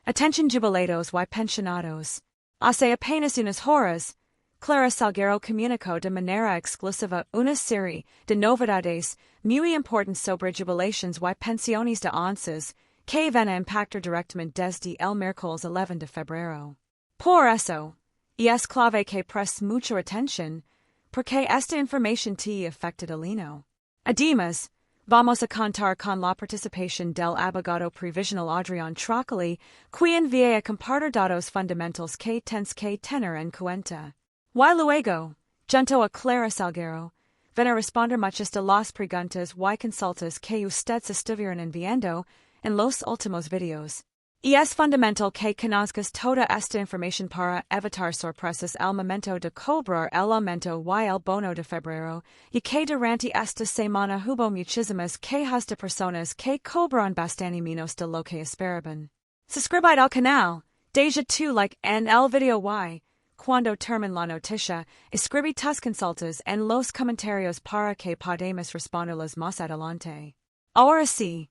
Atención jubilados y pensionados. Hace apenas unas horas, Clara Salguero comunicó de manera exclusiva una serie de novedades muy importantes sobre jubilaciones y pensiones de ANSES que van a impactar directamente desde el miércoles 11 de febrero. Por eso, y es clave que prestes mucha atención, porque esta información te afecta de lleno. Además, vamos a contar con la participación del abogado previsional Adrián Trocoli, quien va a compartir datos fundamentals que tens que tener en cuenta. Y luego, junto a Clara Salguero, van a responder muchas de las preguntas y consultas que ustedes estuvieron enviando en los últimos videos. Y es fundamental que conozcas toda esta información para evitar sorpresas al momento de cobrar el aumento y el bono de febrero, y que durante esta semana hubo muchísimas quejas de personas que cobran bastante menos de lo que esperaban. Suscríbete al canal, deja tu like en el video y, cuando termine la noticia, escribe tus consultas en los comentarios para que podamos responderlas más adelante. Ahora sí,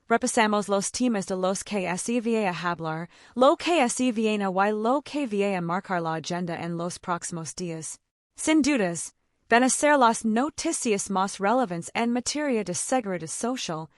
repasamos los temas de los que se va a hablar, lo que se viene y lo que va a marcar la agenda en los próximos días. Sin dudas, van a ser las noticias más relevantes en materia de seguridad social,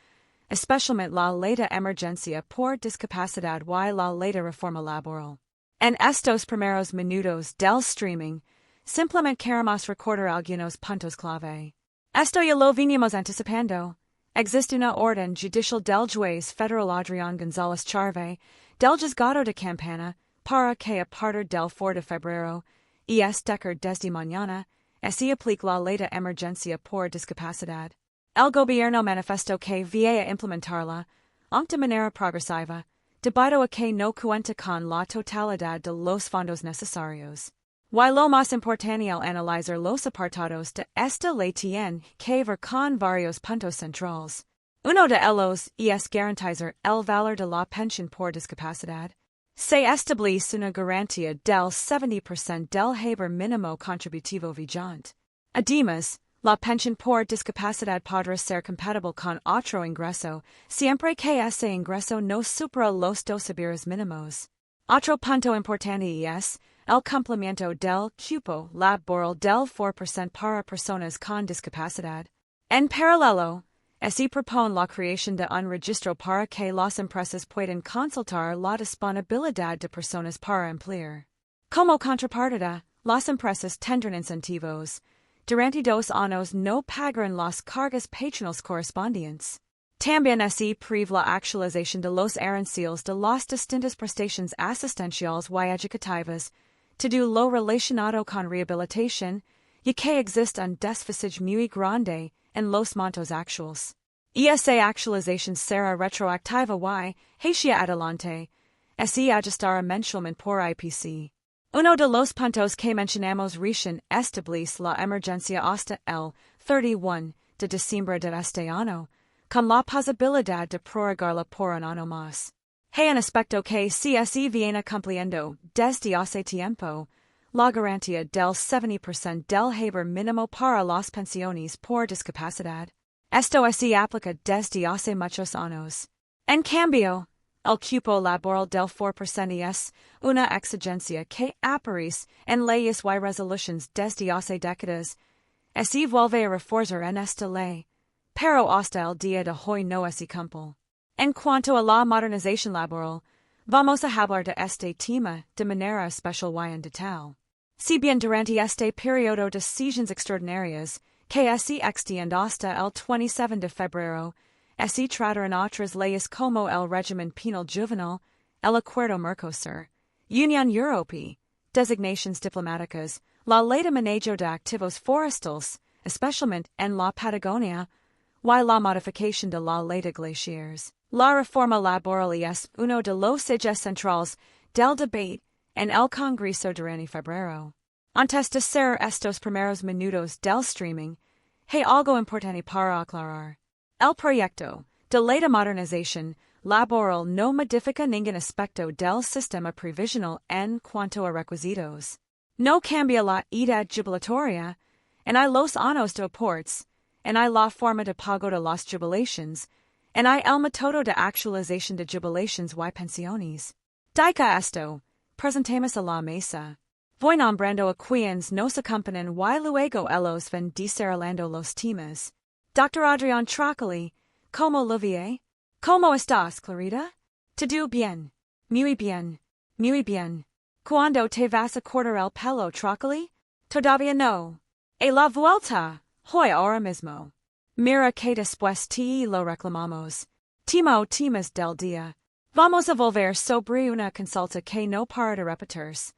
especialmente la ley de emergencia por discapacidad y la ley de reforma laboral. En estos primeros minutos del streaming, simplemente queremos recordar algunos puntos clave. Esto ya lo venimos anticipando. Existe una orden judicial del juez federal Adrián González Charve, del juzgado de Campana, para que a partir del 4 de febrero, y es decir desde mañana, se aplique la ley de emergencia por discapacidad. El gobierno manifestó que va a implementarla, aunque de manera progresiva, debido a que no cuenta con la totalidad de los fondos necesarios. Y lo más importante al analizar los apartados de esta ley tiene que ver con varios puntos centrales. Uno de ellos es garantizar el valor de la pensión por discapacidad. Se establece una garantía del 70% del haber mínimo contributivo vigente. Además, la pensión por discapacidad podrá ser compatible con otro ingreso, siempre que ese ingreso no supera los 2 salarios mínimos. Otro punto importante es el cumplimiento del cupo laboral del 4% para personas con discapacidad. En paralelo, se propone la creación de un registro para que las empresas puedan consultar la disponibilidad de personas para emplear. Como contrapartida, las empresas tendrán incentivos. Durante 2 años no pagarán las cargas patronales correspondientes. También se prevé la actualización de los aranceles de las distintas prestaciones asistenciales y educativas, todo lo relacionado con rehabilitación, ya que existe un déficit muy grande en los montos actuales. Y esa actualización será retroactiva y, hacia adelante, se ajustará mensualmente por IPC. Uno de los puntos que mencionamos recién establece la emergencia hasta el 31 de diciembre de este año, con la posibilidad de prorrogarla por un año más. Hay un aspecto que se viene cumpliendo desde hace tiempo, la garantía del 70% del haber mínimo para las pensiones por discapacidad. Esto se aplica desde hace muchos años. En cambio, el cupo laboral del 4% es una exigencia que aparece en leyes y resoluciones desde hace décadas. Se vuelve a reforzar en esta ley, pero hasta el día de hoy no se cumple. En cuanto a la modernización laboral, vamos a hablar de este tema de manera especial y en detalle. Si bien durante este periodo de decisiones extraordinarias, que se extiende hasta el 27 de febrero, se trataron otras leyes como el régimen penal juvenil, el Acuerdo Mercosur, Unión Europea, designaciones diplomáticas, la ley de manejo de activos forestales, especialmente en la Patagonia, y la modificación de la ley de glaciares. La reforma laboral es uno de los ejes centrales del debate en el Congreso durante febrero. Antes de cerrar estos primeros minutos del streaming, hay algo importante para aclarar. El proyecto de ley de modernización laboral no modifica ningún aspecto del sistema previsional en cuanto a requisitos. No cambia la edad jubilatoria, en los años de aportes, en la forma de pago de las jubilaciones, en el método de actualización de jubilaciones y pensiones. Dica esto, presentamos a la mesa. Voy nombrando a quienes nos acompañan y luego ellos ven desarrollando los temas. Dr. Adrián Trocoli, ¿cómo lo vie? ¿Cómo estás, Clarita? Todo bien. Muy bien. Muy bien. ¿Cuándo te vas a cortar el pelo, Trocoli? Todavía no. A la vuelta, hoy ahora mismo. Mira que después te lo reclamamos. Temas del día. Vamos a volver sobre una consulta que no para de repetirse.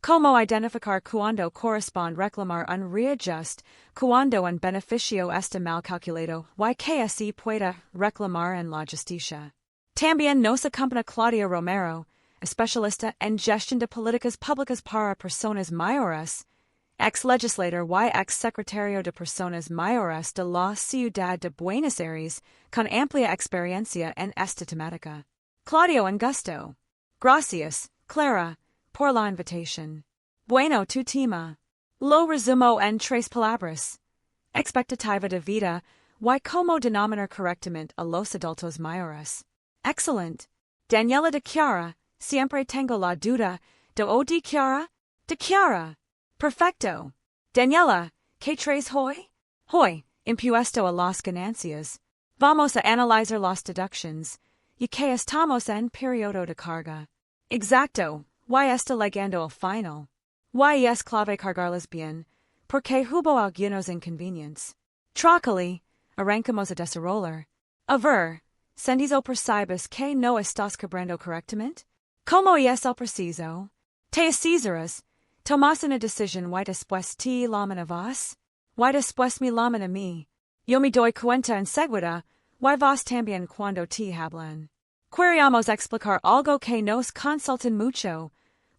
¿Cómo identificar cuando corresponde reclamar un reajuste, cuando un beneficio está mal calculado y que así pueda reclamar en la justicia? También nos acompaña Claudia Romero, especialista en gestión de políticas públicas para personas mayores, ex-legislator y ex-secretario de personas mayores de la Ciudad de Buenos Aires, con amplia experiencia en esta temática. Claudio, un gusto. Gracias, Clara, por la invitación. Bueno, tu tema. Lo resumo en 3 palabras. Expectativa de vida y cómo denominar correctamente a los adultos mayores. Excellent. Daniela de Clara, siempre tengo la duda, de Clara? De Clara. Perfecto. Daniela, ¿qué traes hoy? Hoy, impuesto a las ganancias. Vamos a analizar las deductions. Y que estamos en periodo de carga. Exacto, y está llegando al final. Y es clave cargarlas bien, porque hubo algunos inconvenientes. Trocoli, arrancamos a desarrollar. A ver, ¿sendizo percibes que no estás cobrando correctamente? ¿Cómo es el preciso? ¿Te asesoras? ¿Tomas una decisión y después te laman a vos? Y después me laman a mí. Yo me doy cuenta enseguida, y vos también cuando te hablan. Queríamos explicar algo que nos consultan mucho.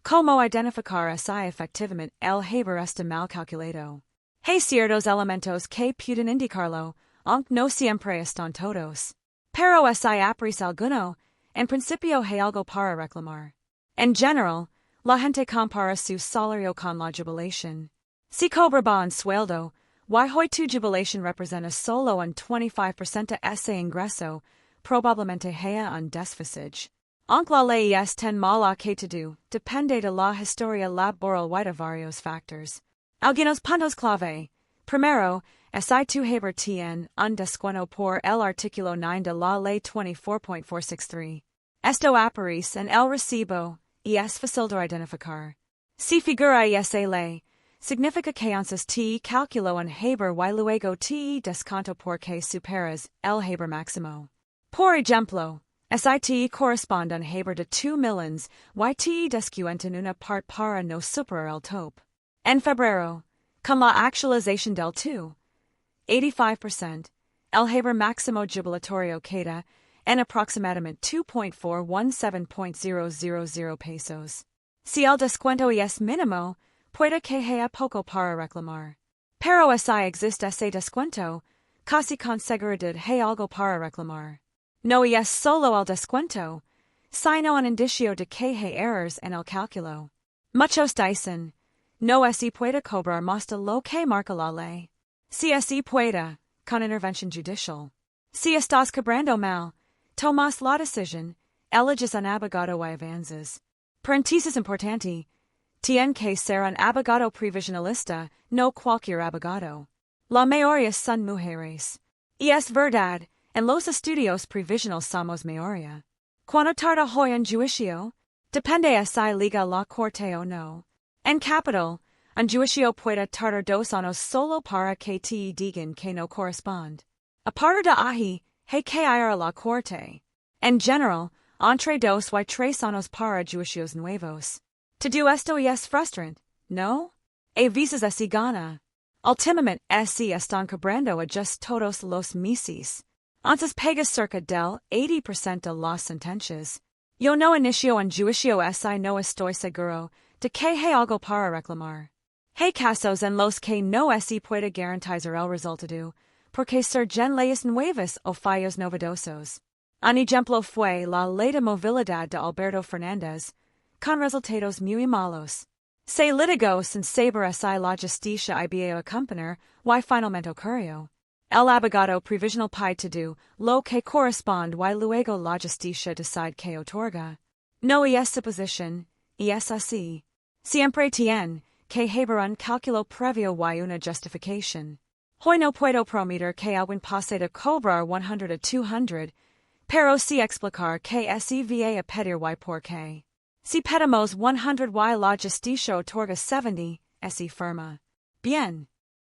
Cómo identificar así efectivamente el haber está mal calculado. Hay ciertos elementos que pueden indicarlo, aunque no siempre están todos. Pero así aparece alguno, en principio hay algo para reclamar. En general, la gente compara su salario con la jubilación. Si cobraba un sueldo, y hoy tu jubilación representa solo un 25% de ese ingreso, probablemente haya un déficit. Aunque la ley es tan mala que todo depende de la historia laboral y de varios factores. Algunos puntos clave. Primero, si tu haber tiene un descuento por el artículo 9 de la ley 24.463. Esto aparece en el recibo, y es fácil de identificar. Si figura esa ley, significa que ANSES te calculó un haber y luego te desconto porque superas el haber máximo. Por ejemplo, si te corresponde un haber de 2 millones y te descuentan una parte para no superar el top. En febrero, con la actualización del 85%, el haber máximo jubilatorio queda en aproximadamente 2.417.000 pesos. Si el descuento es mínimo, puede que haya poco para reclamar. Pero si existe ese descuento, casi con seguridad hay algo para reclamar. No es solo el descuento, sino un indicio de que hay errores en el cálculo. Muchos dicen, no es puede cobrar más de lo que marca la ley. Si es puede, con intervención judicial. Si estás cobrando mal, tomas la decisión, eliges un abogado y avanzas. Paréntesis importante, tiene que ser un abogado previsionalista, no cualquier abogado. La mayoría son mujeres. Y es verdad, en los estudios previsional somos mayoría. ¿Cuándo tarda hoy un juicio? Depende si liga la corte o no. En capital, un juicio puede tardar 2 años solo para que te digan que no corresponde. A partir de ahí, hay que ir a la corte. En general, entre 2 y 3 años para juicios nuevos. Todo esto es frustrante, ¿no? A veces así gana. Últimamente así están cobrando a just todos los meses. ANSES paga cerca del 80% de las sentencias. Yo no inicio un juicio si no estoy seguro de que hay algo para reclamar. Hay casos en los que no puede garantizar el resultado, porque surgen leyes nuevas o fallos novedosos. Un ejemplo fue la ley de movilidad de Alberto Fernández, con resultados muy malos. Se litigó sin saber si la justicia iba a acompañar y finalmente ocurrió. El abogado previsional pide todo lo que corresponde y luego la justicia decide que otorga. No es suposición, es así. Siempre tiene que haber un cálculo previo y una justificación. Hoy no puedo prometer que alguien pase de cobrar 100 a 200, pero sí explicar que se va a pedir y por qué. Si pedimos 100 y la justicia otorga 70, se firma. Bien.